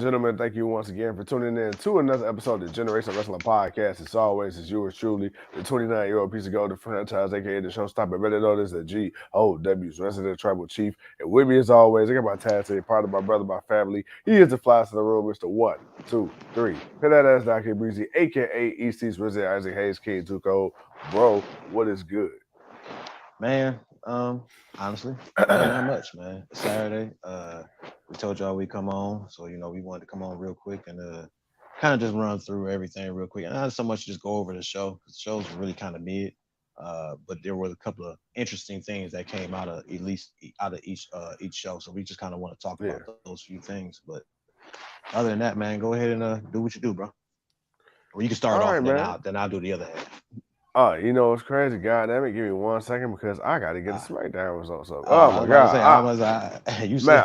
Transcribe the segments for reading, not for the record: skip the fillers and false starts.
gentlemen, thank you once again for tuning in to another episode of the Generation Wrestling Podcast. As always, it's yours truly, the 29-year-old piece of gold, the franchise, aka the showstopper. Better know this, the G.O.W's resident tribal chief. And with me, as always, I got my tag team, part of my brother, my family. He is the flies in the room, Mr. 1, 2, 3. Hit that ass down, K Breezy, aka Eastie's resident Isaac Hayes, King Tuco. Bro, what is good? Man, honestly, really not much, man. It's Saturday. We told y'all we come on, so we wanted to come on real quick and kind of just run through everything real quick. And not so much just go over the show, because the show's really kind of mid. But there were a couple of interesting things that came out of at least out of each show. So we just kind of want to talk Yeah. about those few things. But other than that, man, go ahead and do what you do, bro. Or you can start All off right, and man. then I'll do the other half. It's crazy. God damn it, give me 1 second because I got to get the Uh, Smackdown results up. Oh I my was about to say, I God. was you Man, said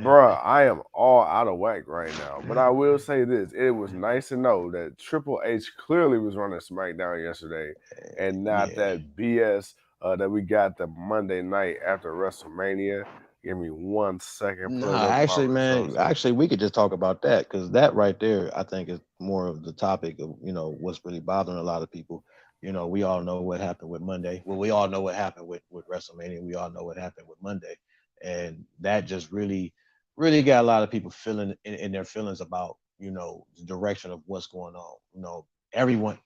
bruh, I am all out of whack right now. But I will say this: it was nice to know that Triple H clearly was running SmackDown yesterday, and not yeah. that BS that we got the Monday night after WrestleMania. Give me 1 second, No, pulling up my actually, man, results. actually, we could just talk about that because that right there, I think, is more of the topic of what's really bothering a lot of people. We all know what happened with Monday. Well, we all know what happened with WrestleMania. We all know what happened with Monday, and that just really got a lot of people feeling in their feelings about the direction of what's going on. Everyone.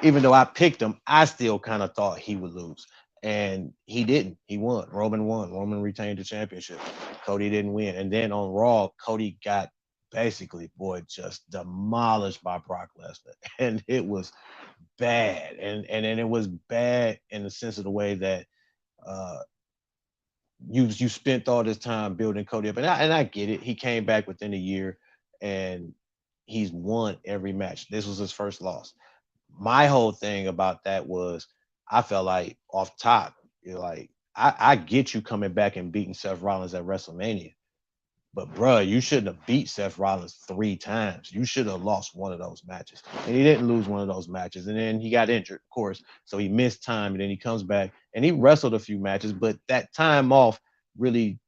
Even though I picked him, I still kind of thought he would lose. And he didn't. He won. Roman won. Roman retained the championship. Cody didn't win. And then on Raw, Cody got basically, boy, just demolished by Brock Lesnar. And it was bad. And it was bad in the sense of the way that uh you spent all this time building Cody up. And I get it. He came back within a year and he's won every match. This was his first loss. My whole thing about that was I felt like off top, you're like, I get you coming back and beating Seth Rollins at WrestleMania, but bruh, you shouldn't have beat Seth Rollins 3 times. You should have lost one of those matches. And he didn't lose one of those matches. And then he got injured, of course. So he missed time and then he comes back and he wrestled a few matches, but that time off really,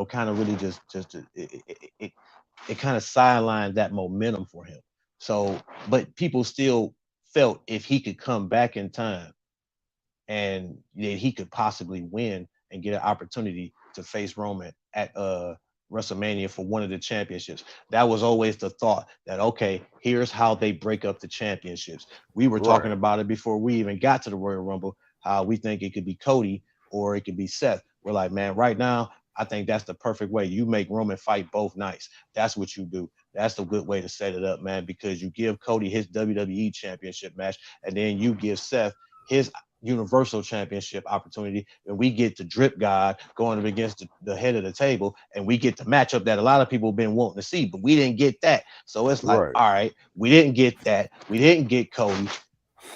kind of really just it kind of sidelined that momentum for him. So, but people still felt if he could come back in time and that he could possibly win and get an opportunity to face Roman at WrestleMania for one of the championships. That was always the thought that okay, here's how they break up the championships. We were talking Right, about it before we even got to the Royal Rumble, how we think it could be Cody or it could be Seth. We're like, man, right now, I think that's the perfect way. You make Roman fight both nights. That's what you do. That's a good way to set it up, man, because you give Cody his WWE championship match, and then you give Seth his Universal Championship opportunity, and we get the drip god going up against the head of the table, and we get the matchup that a lot of people have been wanting to see, but we didn't get that. So it's like, right, all right, we didn't get that. We didn't get Cody.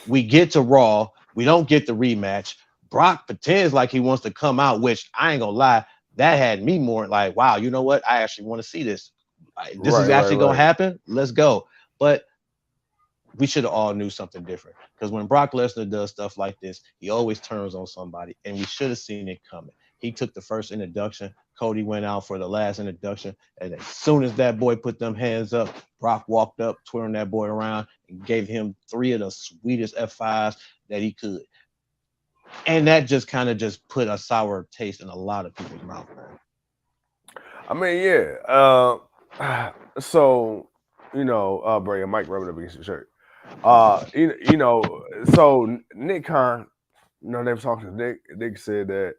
We get to Raw. We don't get the rematch. Brock pretends like he wants to come out, which I ain't gonna lie, that had me more like, wow, you know what? I actually want to see this. This is right, actually gonna right, happen. Let's go. But we should have all knew something different. Because when Brock Lesnar does stuff like this, he always turns on somebody, and we should have seen it coming. He took the first introduction. Cody went out for the last introduction, and as soon as that boy put them hands up, Brock walked up, twirling that boy around, and gave him 3 of the sweetest F5s that he could. And that just kind of just put a sour taste in a lot of people's mouth, man. I mean, yeah. So bro, your mic rubbing up against your shirt. So Nick Khan, they were talking to Nick. Nick said that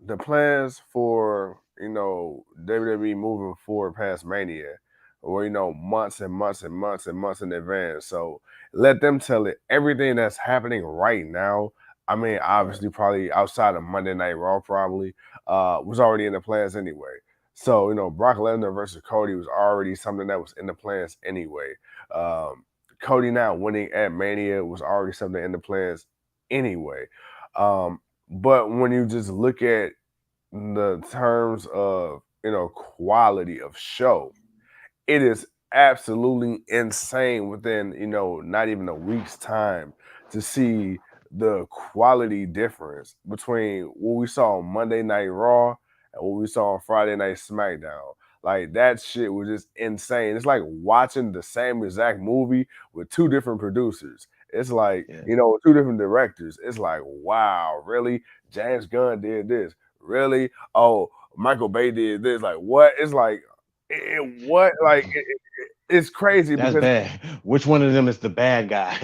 the plans for WWE moving forward past Mania were months and months and months and months in advance. So let them tell it everything that's happening right now. I mean, Right. obviously, probably outside of Monday Night Raw, probably was already in the plans anyway. So Brock Lesnar versus Cody was already something that was in the plans anyway. Um, Cody not winning at Mania was already something in the plans anyway. Um, but when you just look at the terms of quality of show, it is absolutely insane within not even a week's time to see the quality difference between what we saw on Monday Night Raw and what we saw on Friday Night SmackDown. Like that shit was just insane. It's like watching the same exact movie with two different producers. It's like, Yeah. two different directors. It's like, wow, really? James Gunn did this. Really? Oh, Michael Bay did this. Like, what? It's like, what? Like, it's crazy That's because bad. Which one of them is the bad guy?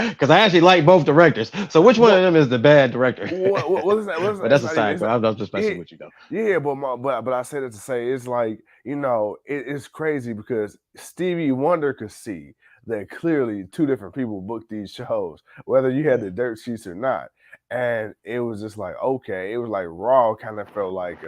Because I actually like both directors. So which one well, of them is the bad director? what is that? What is But that? that's It's a not even. side It's quest. not, I'm just yeah, messing with you though. yeah. But I said it to say it's like it's crazy because Stevie Wonder could see that clearly two different people booked these shows, whether you had Yeah. the dirt sheets or not, and it was just like okay, it was like Raw kind of felt like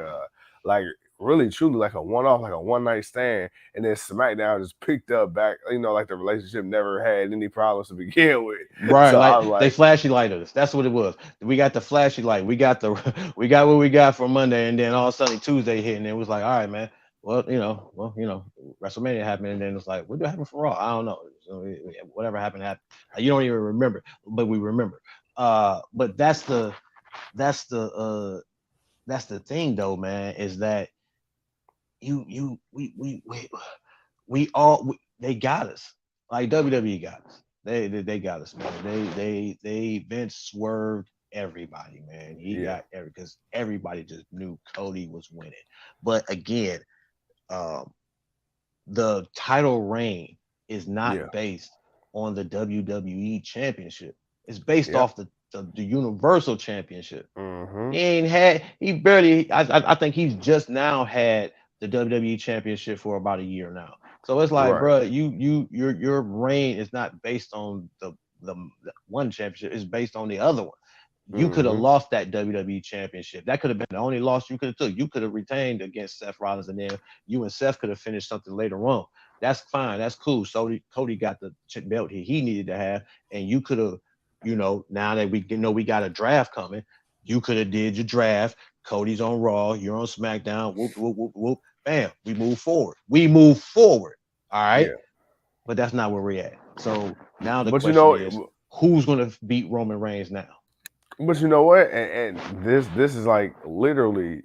really truly like a one off, like a one night stand, and then SmackDown just picked up back, like the relationship never had any problems to begin with. Right, So like I'm they like, flashy light us. That's what it was. We got the flashy light. We got the we got what we got for Monday, and then all of a sudden Tuesday hit, and it was like, all right, man. WrestleMania happened, and then it's like, what happened for Raw? I don't know. So whatever happened happened. You don't even remember, but we remember. But that's the that's the thing though, man, is that you we all they got us. Like WWE got us. They got us, man. They Vince swerved everybody, man. He yeah, got because everybody just knew Cody was winning. But again, um, the title reign is yeah, not based on the WWE Championship. It's based yep. off the Universal Championship. Mm-hmm. He barely. I think he's just now had the WWE Championship for about a year now. So it's like, Right. bro, your reign is not based on the one championship. It's based on the other one. You could have Mm-hmm. lost that WWE Championship. That could have been the only loss you could have took. You could have retained against Seth Rollins, and then you and Seth could have finished something later on. That's fine. That's cool. So Cody got the belt he needed to have, and you could have, now that we know we got a draft coming, you could have did your draft. Cody's on Raw. You're on SmackDown. Whoop whoop whoop whoop. Bam. We move forward. We move forward. All right. Yeah. But that's not where we're at. So now the But question is, who's going to beat Roman Reigns now? but you know what? And this is like literally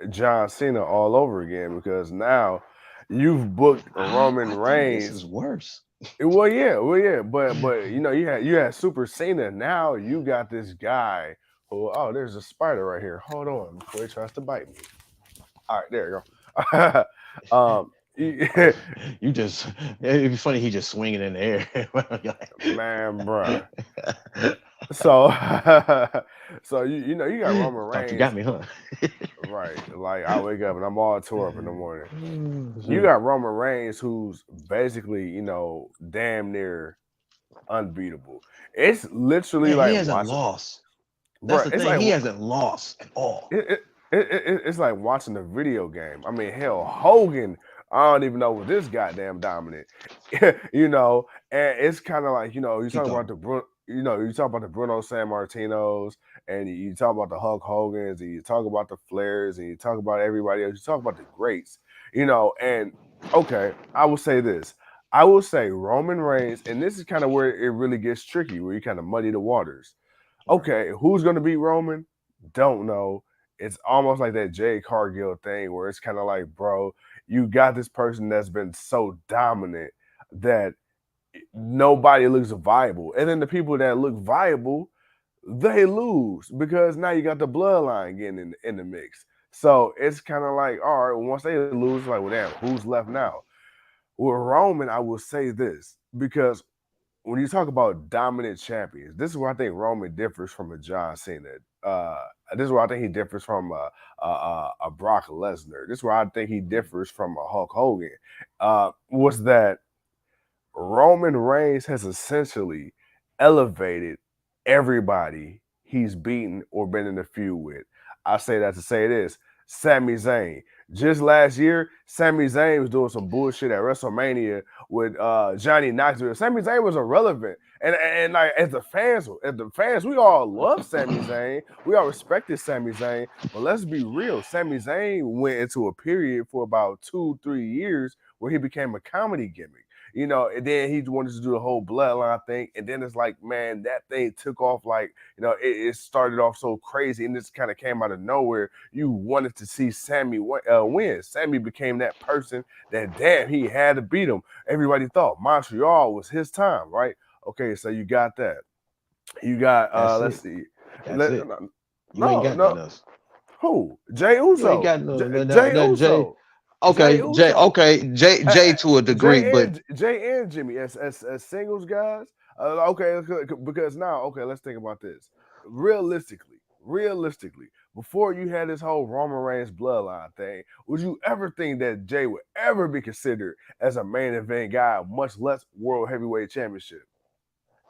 John Cena all over again because now you've booked Roman I think this is Reigns. worse. Well, yeah, but you had Super Cena. Now you got this guy who there's a spider right here. Hold on before he tries to bite me. All right, there you go. You just, it'd be funny. He just swinging in the air. Man, bruh. So, so you got Roman Thought you got Reigns, me, huh? right? Like I wake up and I'm all tore up in the morning. You Shoot. got Roman Reigns, who's basically damn near unbeatable. It's literally Man, he like hasn't watching, lost. That's bro. the It's thing. like He hasn't lost at all. it's like watching a video game. I mean, hell, Hogan. I don't even know was this goddamn dominant, And it's kind of like you Keep talk talking. about you talk about the Bruno San Martinos, and you talk about the Hulk Hogan's, and you talk about the Flairs, and you talk about everybody else. You talk about the greats, And okay, I will say this. I will say Roman Reigns, and this is kind of where it really gets tricky, where you kind of muddy the waters. Right. Okay, who's going to beat Roman? Don't know. It's almost like that Jay Cargill thing where it's kind of like, bro, you got this person that's been so dominant that nobody looks viable. And then the people that look viable, they lose because now you got the bloodline getting in the mix. So it's kind of like, all right, once they lose, like, well, damn, who's left now? With Roman, I will say this because when you talk about dominant champions, this is where I think Roman differs from a John Cena. This is where I think he differs from a Brock Lesnar. This is where I think he differs from a Hulk Hogan. Was that Roman Reigns has essentially elevated everybody he's beaten or been in a feud with. I say that to say this. Sami Zayn. Just last year, Sami Zayn was doing some bullshit at WrestleMania with Johnny Knoxville. Sami Zayn was irrelevant. And like as the fans, we all love Sami Zayn. We all respected Sami Zayn. But let's be real. Sami Zayn went into a period for about 2-3 years where he became a comedy gimmick. And then he wanted to do the whole bloodline thing, and then it's like, man, that thing took off like, it started off so crazy, and this kind of came out of nowhere. You wanted to see Sammy win. Sammy became that person that, damn, he had to beat him. Everybody thought Montreal was his time, right? Okay, so you got that. You got That's let's it. see. That's it. You ain't No, got no. nothing else. Who? Jay You ain't Uso. got Jay no Jay. Uso. Jay Okay, Jay. Uso. Okay, Jay to a degree, but Jay and Jimmy as singles guys. Okay, because now, okay, let's think about this. Realistically, before you had this whole Roman Reigns bloodline thing, would you ever think that Jay would ever be considered as a main event guy, much less World Heavyweight Championship?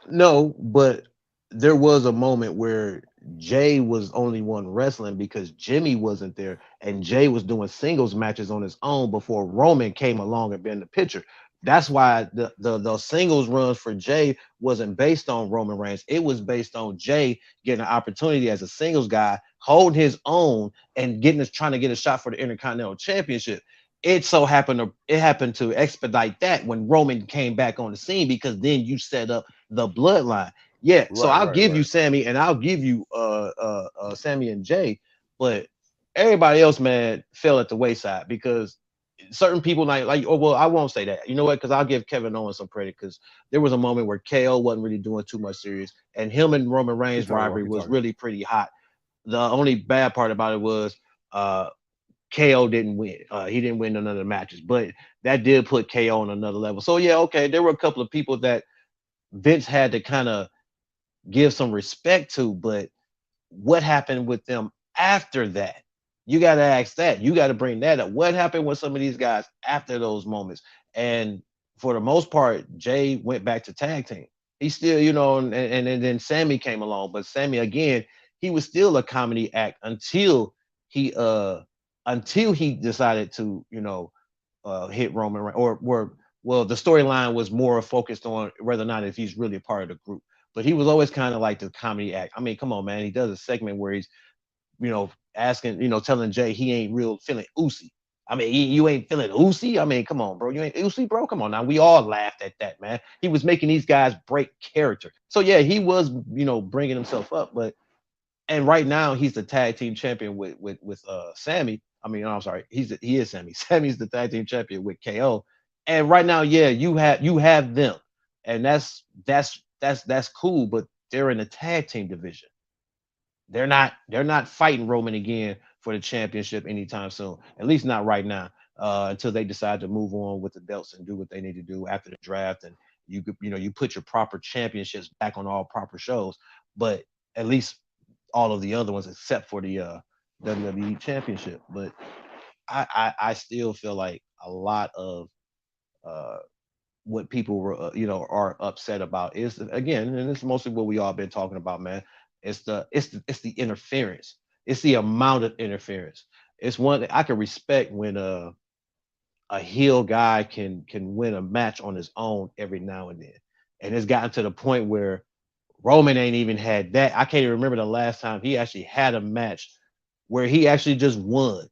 no, but there was a moment where Jay was only one wrestling because Jimmy wasn't there, and Jay was doing singles matches on his own before Roman came along and been in the picture. That's why the singles runs for Jay wasn't based on Roman Reigns. It was based on Jay getting an opportunity as a singles guy, holding his own, and trying to get a shot for the Intercontinental Championship. It happened to expedite that when Roman came back on the scene, because then you set up the bloodline. Yeah, so Right, I'll right, give you right. Sammy, and I'll give you Sammy and Jay, but everybody else, man, fell at the wayside because certain people oh well, I won't say that. You know what? Because I'll give Kevin Owens some credit, because there was a moment where KO wasn't really doing too much serious, and him and Roman Keep Reigns talking, bro. rivalry Keep was talking. really pretty hot. The only bad part about it was uh KO didn't win. He didn't win none of the matches, but that did put KO on another level. So yeah, okay, there were a couple of people that Vince had to kind of give some respect to, but what happened with them after that? You got to ask that. You got to bring that up. What happened with some of these guys after those moments? And for the most part, Jay went back to tag team. He still, and then Sammy came along, but Sammy again, he was still a comedy act he uh until he decided to, hit Roman or well, the storyline was more focused on whether or not if he's really a part of the group. But he was always kind of like the comedy act. I mean, come on, man. He does a segment where he's, asking, telling Jay he ain't real feeling Uzi. I mean, you ain't feeling Uzi. I mean, come on, bro. You ain't Uzi, bro. Come on now. We all laughed at that, man. He was making these guys break character. So yeah, he was, bringing himself up. But and right now he's the tag team champion with Sammy. I mean, I'm sorry, he is Sammy. Sammy's the tag team champion with KO. And right now, yeah, you have them, and that's cool. But they're in the tag team division. They're not fighting Roman again for the championship anytime soon. At least not right now. Until they decide to move on with the belts and do what they need to do after the draft, and you put your proper championships back on all proper shows. But at least all of the other ones except for the WWE Championship. But I still feel like a lot of uh, what people were are upset about is, again, and it's mostly what we all been talking about, man. It's the interference. It's the amount of interference. It's one that I can respect when a heel guy can win a match on his own every now and then, and it's gotten to the point where Roman ain't even had that. I can't even remember the last time he actually had a match where he actually just won.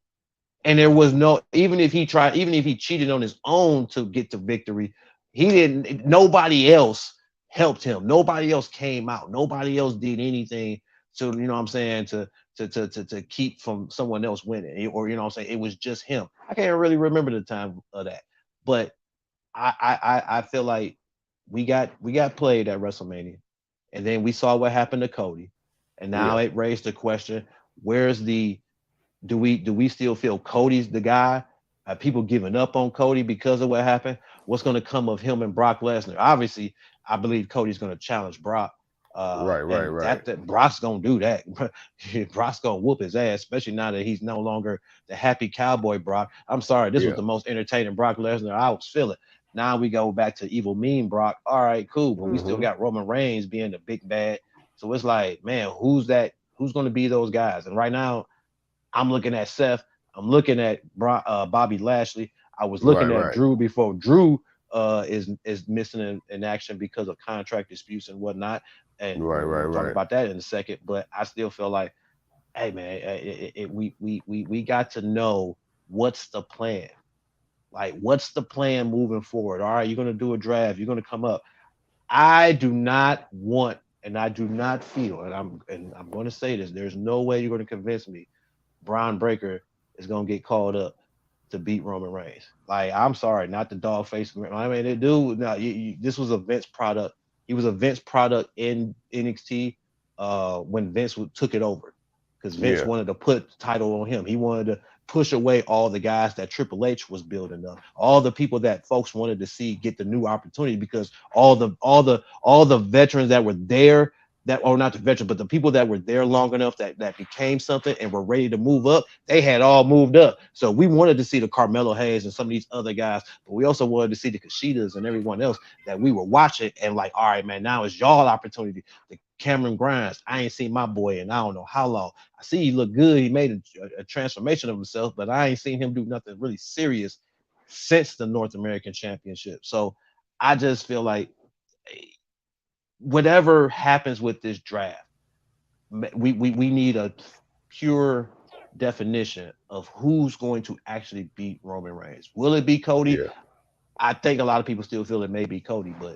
And there was no, even if he cheated on his own to get to victory, he didn't, nobody else helped him. Nobody else came out. Nobody else did anything to, you know what I'm saying, to keep from someone else winning. Or, you know what I'm saying? It was just him. I can't really remember the time of that. But I feel like we got played at WrestleMania, and then we saw what happened to Cody, and now Yeah. it raised the question: where's the do we still feel Cody's the guy? Are people giving up on Cody because of what happened? What's going to come of him and Brock Lesnar? Obviously, I believe Cody's going to challenge Brock, Right, right, and right. that Brock's going to do that. Brock's going to whoop his ass, especially now that he's no longer the happy cowboy Brock. I'm sorry, this was Yeah. the most entertaining Brock Lesnar I was feeling. Now we go back to evil mean Brock. All right, cool, but we still Hmm. got Roman Reigns being the big bad. So it's like, man, who's that? Who's going to be those guys? And right now, I'm looking at Seth. I'm looking at Bobby Lashley. I was Right, looking at right. Drew before Drew is missing in action because of contract disputes and whatnot. And Right, we're right, gonna talk right. about that in a second. But I still feel like, hey man, we got to know what's the plan. Like, what's the plan moving forward? All right, you're gonna do a draft, you're gonna come up. I do not want, and I do not feel, and I'm going to say this. There's no way you're going to convince me Braun Breaker is going to get called up to beat Roman Reigns. Like, I'm sorry, not the dog face. I mean, the dude. No, this was a Vince product. He was a Vince product in NXT when Vince took it over, because Vince Yeah, wanted to put the title on him. He wanted to push away all the guys that Triple H was building up, all the people that folks wanted to see get the new opportunity, because all the veterans that were there, that, or not the veterans, but the people that were there long enough that became something and were ready to move up, they had all moved up. So we wanted to see the Carmelo Hayes and some of these other guys, but we also wanted to see the Kushitas and everyone else that we were watching and like, all right, man, now it's y'all opportunity. The Cameron Grimes, I ain't seen my boy in I don't know how long. I see he look good. He made a transformation of himself, but I ain't seen him do nothing really serious since the North American Championship. So I just feel like whatever happens with this draft, we need a pure definition of who's going to actually beat Roman Reigns. Will it be Cody? yeah, I think a lot of people still feel it may be Cody, but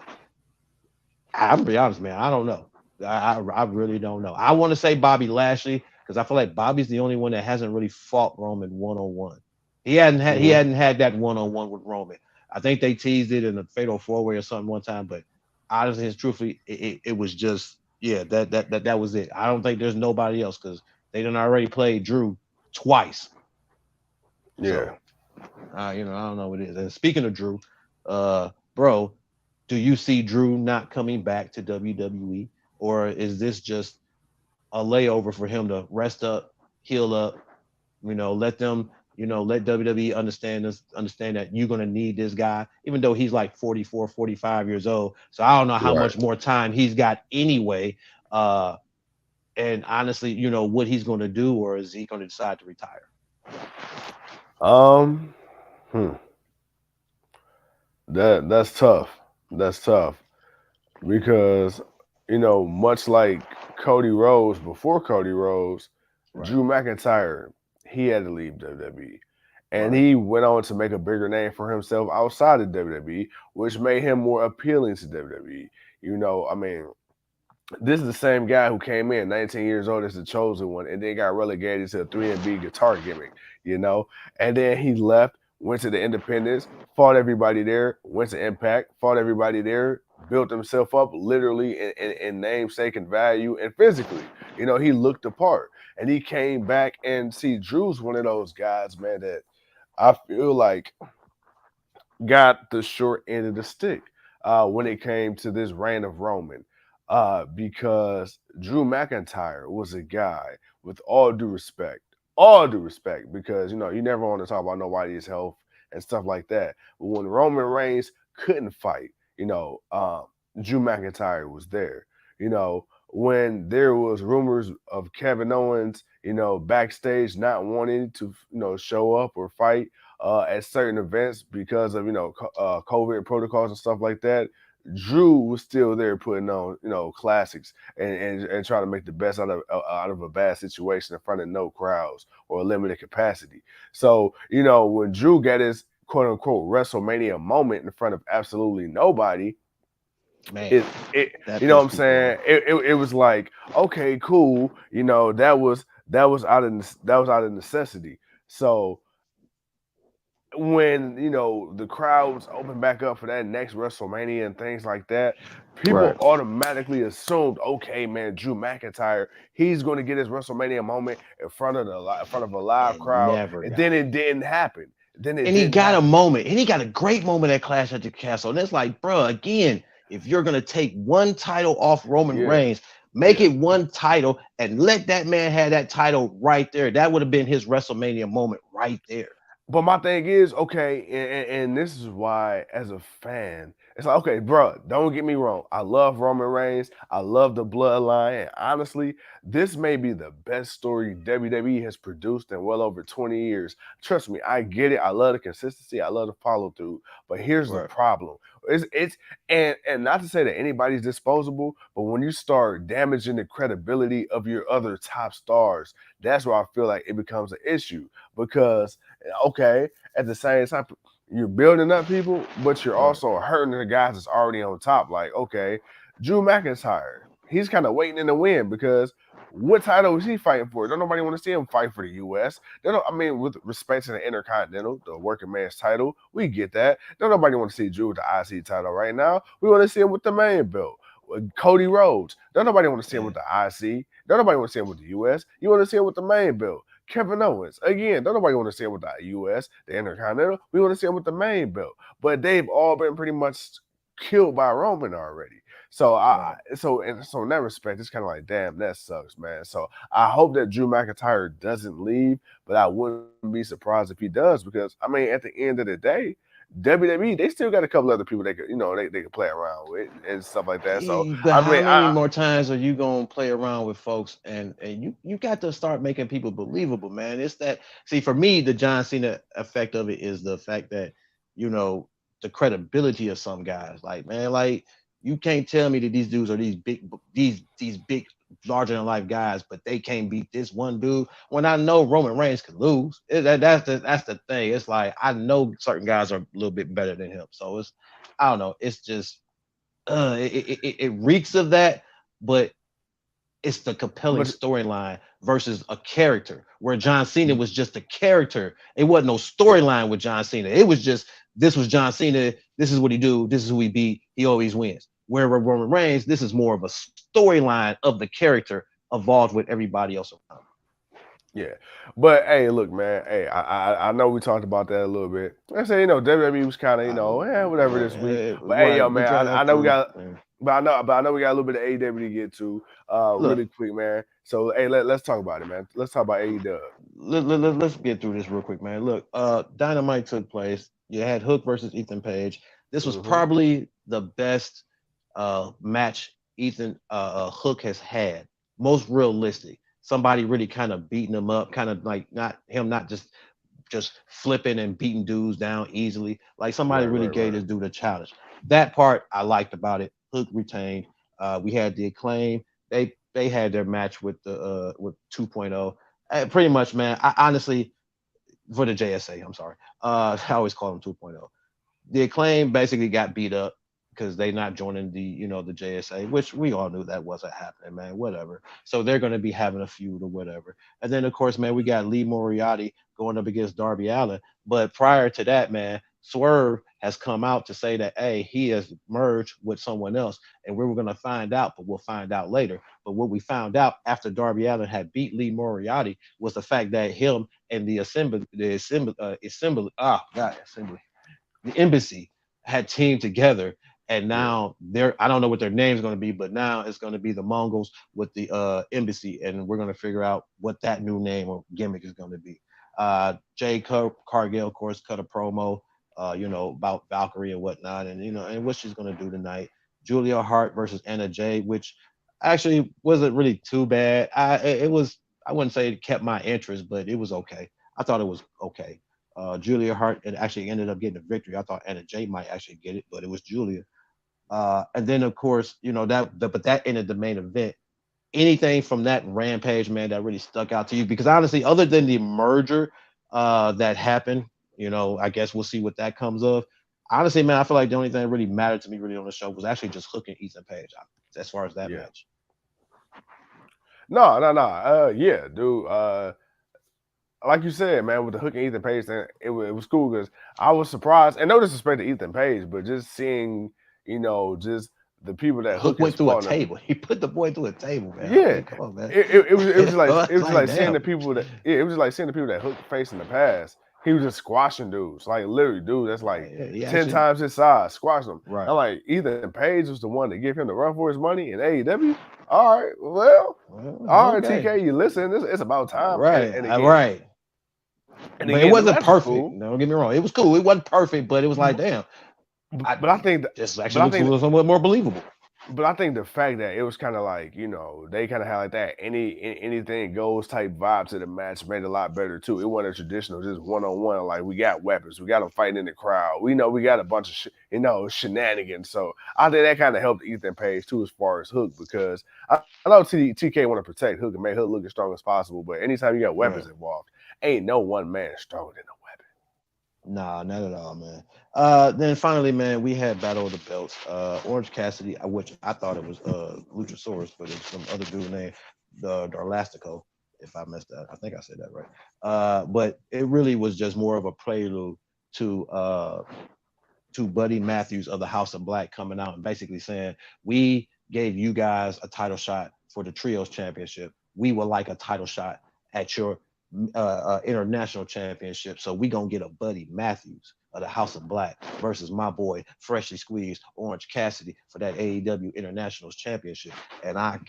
I'm gonna be honest, man. I don't know. I really don't know. I want to say Bobby Lashley because I feel like Bobby's the only one that hasn't really fought Roman 1-on-1. He hmm hadn't had that 1-on-1 with Roman. I think they teased it in a fatal 4-way or something one time, but honestly, and truthfully, it was just, yeah, that was it. I don't think there's nobody else because they done already played Drew twice. yeah. So I don't know what it is. And speaking of Drew, bro, do you see Drew not coming back to WWE, or is this just a layover for him to rest up, heal up? Let them, let WWE understand that you're gonna need this guy, even though he's like 44, 45 years old. So I don't know how Right. much more time he's got anyway. Uh, and honestly, what he's gonna do, or is he gonna decide to retire? Um, hmm. That's tough. That's tough because much like Cody Rhodes before Cody Rhodes, Right, Drew McIntyre, he had to leave WWE. And right, he went on to make a bigger name for himself outside of WWE, which made him more appealing to WWE. I mean, this is the same guy who came in 19 years old as the chosen one and then got relegated to a 3 and B guitar gimmick, you know? And then he left, went to the independents, fought everybody there, went to Impact, fought everybody there, built himself up literally in namesake and value and physically. He looked the part. And he came back and see Drew's one of those guys, man, that I feel like got the short end of the stick when it came to this reign of Roman. Because Drew McIntyre was a guy with all due respect, because you never want to talk about nobody's health and stuff like that. But when Roman Reigns couldn't fight, Drew McIntyre was there. When there was rumors of Kevin Owens, backstage not wanting to, show up or fight at certain events because of COVID protocols and stuff like that. Drew was still there putting on classics and trying to make the best out of a bad situation in front of no crowds or a limited capacity. So when Drew got his quote unquote WrestleMania moment in front of absolutely nobody, man. it That you know what pissed I'm people saying, off. it was like, okay, cool, that was out of necessity. So when the crowds open back up for that next WrestleMania and things like that, people Right. automatically assumed, okay, man, Drew McIntyre, he's going to get his WrestleMania moment in front of a live And crowd, never and got then it. it didn't happen. Then it And he didn't got a happen. moment, and he got a great moment at Clash at the Castle. And it's like, bro, again, if you're gonna take one title off Roman Yeah, Reigns, make yeah. it one title and let that man have that title right there. That would have been his WrestleMania moment right there. But my thing is, okay, and this is why, as a fan, it's like, okay, bro, don't get me wrong. I love Roman Reigns. I love the bloodline. And honestly, this may be the best story WWE has produced in well over 20 years. Trust me, I get it. I love the consistency. I love the follow through. But here's the Right. problem. It's and not to say that anybody's disposable, but when you start damaging the credibility of your other top stars, that's where I feel like it becomes an issue because okay, at the same time, you're building up people, but you're Right. also hurting the guys that's already on top. Like, okay, Drew McIntyre, he's kind of waiting in the wind because what title is he fighting for? Don't nobody want to see him fight for the U.S. They don't. I mean, with respect to the Intercontinental, the working man's title, we get that. Don't nobody want to see Drew with the IC title right now. We want to see him with the main belt. Cody Rhodes. Don't nobody want to see him Yeah. with the IC. Don't nobody want to see him with the US. You want to see him with the main belt. Kevin Owens. Again, don't nobody want to see him with the US, the Intercontinental. We want to see him with the main belt. But they've all been pretty much killed by Roman already. So Right. so in that respect, it's kind of like, damn, that sucks, man. So I hope that Drew McIntyre doesn't leave, but I wouldn't be surprised if he does because I mean, at the end of the day, WWE, they still got a couple other people they could, they could play around with and stuff like that. So But I how mean, many more times are you gonna play around with folks and you got to start making people believable, man. It's that see for me the John Cena effect of it is the fact that you know the credibility of some guys. Like man, like you can't tell me that these dudes are these big larger than life guys, but they can't beat this one dude. When I know Roman Reigns can lose, that's the thing. It's like I know certain guys are a little bit better than him, so it's I don't know. It's just it reeks of that, but it's the compelling but storyline versus a character where John Cena was just a character. It wasn't no storyline with John Cena. It was just this was John Cena. This is what he do. This is who he beat. He always wins. Where Roman Reigns, this is more of a storyline of the character involved with everybody else around. yeah, but hey, look, man. Hey, I know we talked about that a little bit. I say WWE was kind of whatever this week. But hey, yo, Right, we man, I dragged know we through. got, but I know we got a little bit of AEW to get to, Look, really quick, man. So hey, let's talk about it, man. Let's talk about AEW. let's get through this real quick, man. Look, Dynamite took place. You had Hook versus Ethan Page. This was Mm-hmm. probably the best match Ethan Hook has had. Most realistic. Somebody really kind of beating him up, kind of like not just flipping and beating dudes down easily. Like somebody Right, really right, gave right. this dude a challenge. That part I liked about it. Hook retained. We had the Acclaim. They had their match with 2.0. Pretty much, man. I honestly for the JSA. I'm sorry. I always call them 2.0. The Acclaim basically got beat up because they not joining the JSA, which we all knew that wasn't happening, man. Whatever. So they're going to be having a feud or whatever. And then of course, man, we got Lee Moriarty going up against Darby Allin. But prior to that, man, Swerve has come out to say that hey, he has merged with someone else, and we were going to find out, but we'll find out later. But what we found out after Darby Allin had beat Lee Moriarty was the fact that him and the embassy had teamed together, and Yeah, now they're I don't know what their name's going to be, but now it's going to be the Mongols with the embassy, and we're going to figure out what that new name or gimmick is going to be. Jay Cargill, of course, cut a promo, about Valkyrie and whatnot, and and what she's going to do tonight. Julia Hart versus Anna Jay, which actually wasn't really too bad. It was I wouldn't say it kept my interest, but it was okay. I thought it was okay. Julia Hart and actually ended up getting a victory. I thought Anna Jay might actually get it, but it was Julia. And then of course, but that ended the main event. Anything from that Rampage, man, that really stuck out to you? Because honestly, other than the merger that happened, I guess we'll see what that comes of. Honestly, man, I feel like the only thing that really mattered to me really on the show was actually just hooking Ethan Page as far as that yeah. match. No, no, no. Yeah, dude. Like you said, man, with the Hook and Ethan Page thing, it was cool because I was surprised, and no disrespect to Ethan Page, but just seeing, just the people that Hook Hook went has through a fought in the table. He put the boy through a table, man. I yeah, mean, come on, man. it was just Like, like seeing damn. the people that it was just like seeing the people that Hook faced in the past. He was just squashing dudes, like literally dude that's like Yeah, he 10 actually times his size, squashing them. right. I'm like Ethan Page was the one to give him the run for his money in AEW. All right, well, Well, all right, okay. TK, you listen. It's about time. Right. And again, Right. and But it again, the wasn't match was perfect. cool. No, don't get me wrong. It was cool. It wasn't perfect, but it was like, damn, I But I think, this but actually I looks a think little somewhat more believable. But I think the fact that it was kind of like, they kind of had like that anything goes type vibe to the match made it a lot better too. It wasn't a traditional just one on one. Like we got weapons, we got them fighting in the crowd. We know we got a bunch of shenanigans. So I think that kind of helped Ethan Page too as far as Hook because I know TK want to protect Hook and make Hook look as strong as possible. But anytime you got weapons Right. involved, ain't no one man stronger than a weapon. Nah, not at all, man. Then finally, man, we had Battle of the Belts. Orange Cassidy, which I thought it was Luchasaurus, but it's some other dude named the Darlastico. If I messed that, I think I said that right. But it really was just more of a prelude to uh to Buddy Matthews of the House of Black coming out and basically saying, we gave you guys a title shot for the Trios Championship. We would like a title shot at your international championship. So we gonna get a Buddy Matthews of the House of Black versus my boy, freshly squeezed Orange Cassidy for that AEW Internationals Championship. And I'm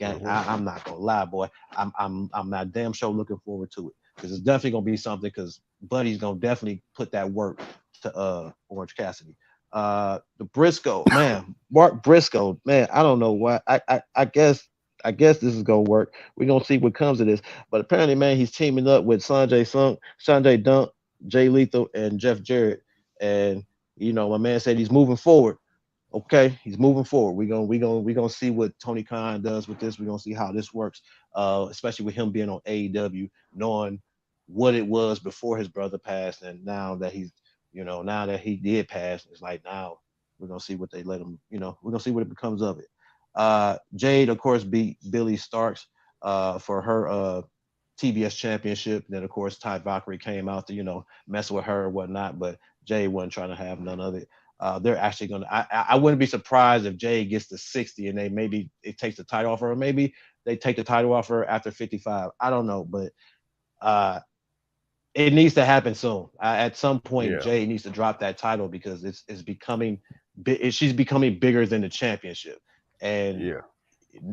not gonna lie, boy, I'm not damn sure looking forward to it because it's definitely gonna be something because Buddy's gonna definitely put that work to Orange Cassidy. The Briscoe, man, Mark Briscoe, man, I don't know why. I guess this is gonna work. We're gonna see what comes of this. But apparently, man, he's teaming up with Sanjay Dunk, Jay Lethal, and Jeff Jarrett. And my man said he's moving forward. Okay, he's moving forward. We're gonna see what Tony Khan does with this. We're gonna see how this works. Especially with him being on AEW, knowing what it was before his brother passed, and now that he did pass, it's like now we're gonna see what they let him. We're gonna see what it becomes of it. Jade, of course, beat Billy Starks for her TBS championship. Then, of course, Ty Valkyrie came out to mess with her and whatnot, but Jade wasn't trying to have none of it. They're actually gonna. I wouldn't be surprised if Jade gets to 60 and they maybe it takes the title off her. Or maybe they take the title off her after 55. I don't know, but uh, it needs to happen soon. At some point, Yeah, Jay needs to drop that title because it's becoming she's becoming bigger than the championship, and yeah,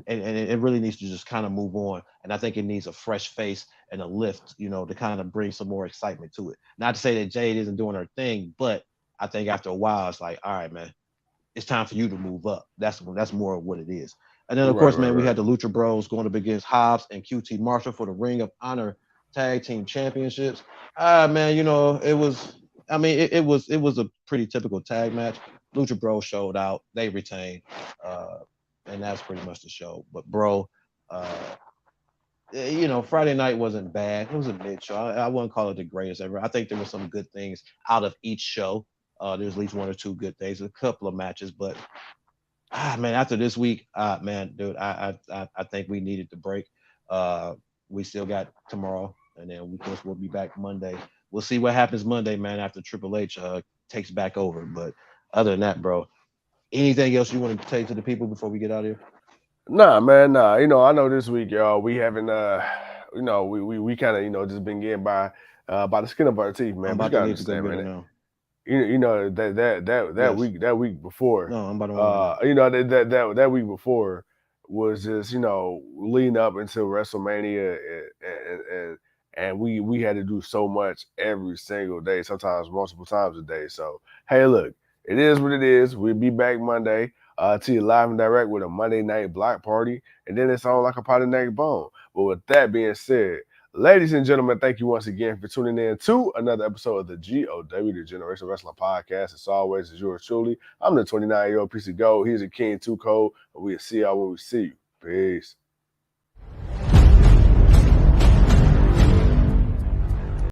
and it really needs to just kind of move on. And I think it needs a fresh face and a lift, to kind of bring some more excitement to it. Not to say that Jade isn't doing her thing, but I think after a while, it's like, all right, man, it's time for you to move up. That's more of what it is. And then of right, course, right, man, we right. had the Lucha Bros going up against Hobbs and QT Marshall for the Ring of Honor Tag Team Championships. Man, it was. I mean, it was a pretty typical tag match. Lucha Bros showed out. They retained, uh, and that's pretty much the show. But bro, uh, Friday night wasn't bad. It was a mid show. I wouldn't call it the greatest ever. I think there were some good things out of each show. There's at least one or two good things, a couple of matches, but man, after this week, man, dude, I think we needed the break. Uh, we still got tomorrow, and then of course we'll be back Monday. We'll see what happens Monday, man, after Triple H takes back over. But other than that, bro, anything else you want to say to the people before we get out of here? Nah, man, nah. I know this week, y'all, we haven't we kind of, just been getting by the skin of our teeth, I'm man. But you about to gotta leave to go understand, get man. her now. Yes, That week before, no, I'm about to run right now. that week before was just, leading up until WrestleMania, and we had to do so much every single day, sometimes multiple times a day. So hey, look, it is what it is. We'll be back Monday. To you live and direct with a Monday night block party, and then it's on like a pot of neck bone. But with that being said, ladies and gentlemen, thank you once again for tuning in to another episode of the GOW, the Generation Wrestling Podcast. As always, is yours truly. I'm the 29-year-old piece of gold. He's a king too cold, and we'll see y'all when we see you. Peace.